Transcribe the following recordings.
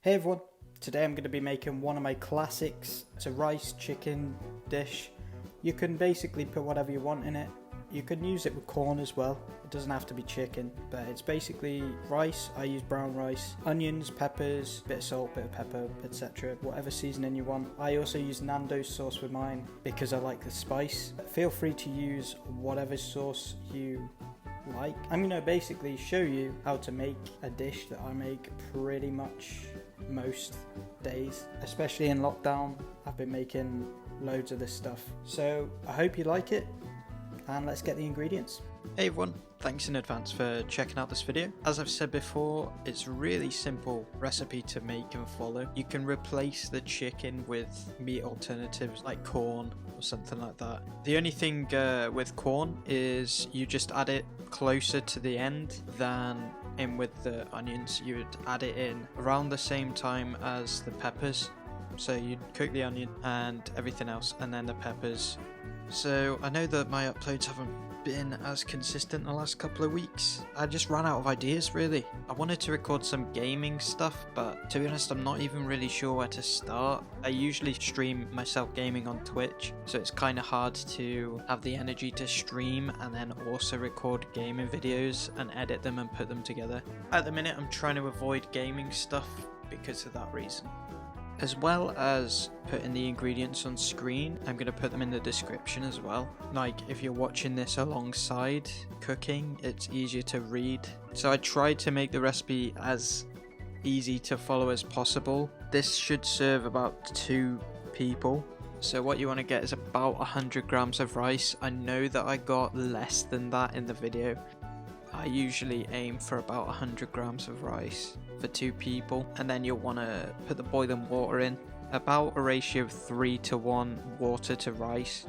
Hey everyone, today I'm going to be making one of my classics. It's a rice chicken dish. You can basically put whatever you want in it. You can use it with corn as well. It doesn't have to be chicken, but it's basically rice. I use brown rice, onions, peppers, bit of salt, bit of pepper, etc. Whatever seasoning you want. I also use Nando's sauce with mine because I like the spice. Feel free to use whatever sauce you like. I'm going to basically show you how to make a dish that I make pretty much most days, especially in lockdown. I've been making loads of this stuff, so I hope you like it, and let's get the ingredients. Hey everyone, thanks in advance for checking out this video. As I've said before, it's a really simple recipe to make and follow. You can replace the chicken with meat alternatives like corn or something like that. The only thing with corn is you just add it closer to the end than in with the onions. You would add it in around the same time as the peppers. So you'd cook the onion and everything else and then the peppers. So I know that my uploads haven't been as consistent the last couple of weeks. I just ran out of ideas really. I wanted to record some gaming stuff, but to be honest I'm not even really sure where to start. I usually stream myself gaming on Twitch, so it's kind of hard to have the energy to stream and then also record gaming videos and edit them and put them together. At the minute I'm trying to avoid gaming stuff because of that reason. As well as putting the ingredients on screen, I'm going to put them in the description as well. Like if you're watching this alongside cooking, it's easier to read. So I tried to make the recipe as easy to follow as possible. This should serve about 2 people. So what you want to get is about 100 grams of rice. I know that I got less than that in the video. I usually aim for about 100 grams of rice for 2 people, and then you'll want to put the boiling water in, about a ratio of 3:1 water to rice.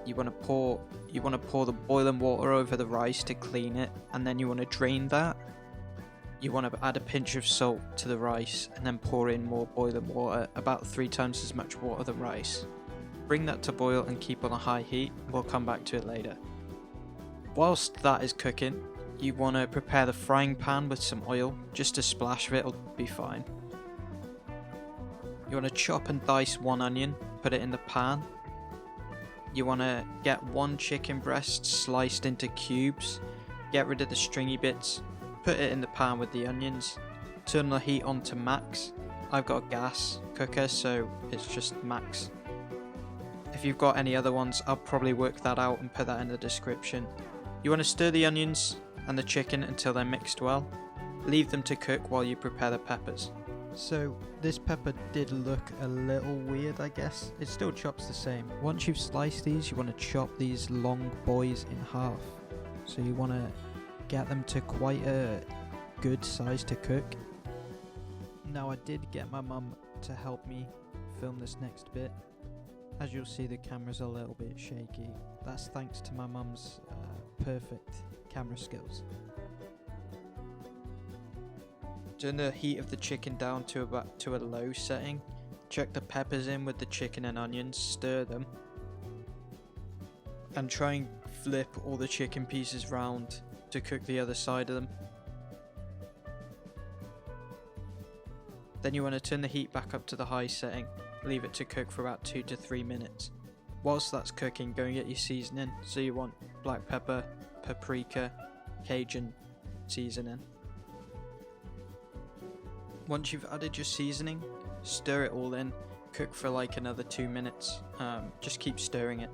You want to pour the boiling water over the rice to clean it, and then you want to drain that. You want to add a pinch of salt to the rice and then pour in more boiling water, about 3 times as much water than rice. Bring that to boil and keep on a high heat. We'll come back to it later. Whilst that is cooking, you want to prepare the frying pan with some oil, just a splash of it will be fine. You want to chop and dice 1 onion, put it in the pan. You want to get 1 chicken breast sliced into cubes, get rid of the stringy bits, put it in the pan with the onions, turn the heat on to max. I've got a gas cooker, so it's just max. If you've got any other ones, I'll probably work that out and put that in the description. You want to stir the onions and the chicken until they're mixed well. Leave them to cook while you prepare the peppers. So this pepper did look a little weird, I guess. It still chops the same. Once you've sliced these, you want to chop these long boys in half. So you want to get them to quite a good size to cook. Now I did get my mum to help me film this next bit. As you'll see, the camera's a little bit shaky. That's thanks to my mum's perfect camera skills. Turn the heat of the chicken down to a low setting. Chuck the peppers in with the chicken and onions, stir them, and try and flip all the chicken pieces round to cook the other side of them. Then you want to turn the heat back up to the high setting. Leave it to cook for about 2 to 3 minutes. Whilst that's cooking, go and get your seasoning. So you want black pepper, paprika, Cajun seasoning. Once you've added your seasoning, stir it all in. Cook for like another 2 minutes. Just keep stirring it.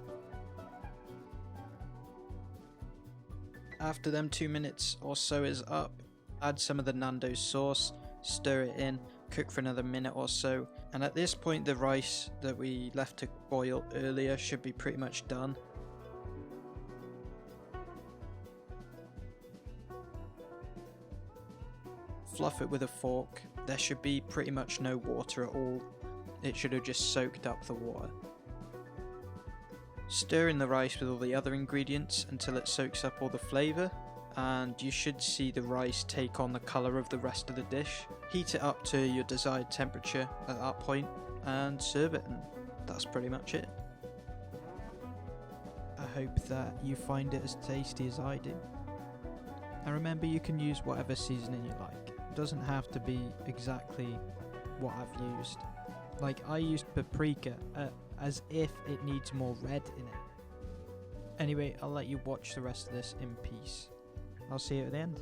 After them 2 minutes or so is up, add some of the Nando's sauce, stir it in. Cook for another minute or so, and at this point the rice that we left to boil earlier should be pretty much done. Fluff it with a fork. There should be pretty much no water at all. It should have just soaked up the water. Stir in the rice with all the other ingredients until it soaks up all the flavour, and you should see the rice take on the colour of the rest of the dish. Heat it up to your desired temperature at that point and serve it, and that's pretty much it. I hope that you find it as tasty as I do. And remember, you can use whatever seasoning you like. It doesn't have to be exactly what I've used. Like, I used paprika as if it needs more red in it. Anyway, I'll let you watch the rest of this in peace. I'll see you at the end.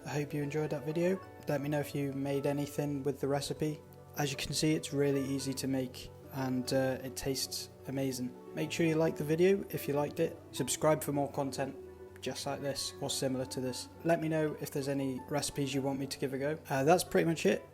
I hope you enjoyed that video. Let me know if you made anything with the recipe. As you can see, it's really easy to make and it tastes amazing. Make sure you like the video if you liked it. Subscribe for more content just like this or similar to this. Let me know if there's any recipes you want me to give a go. That's pretty much it.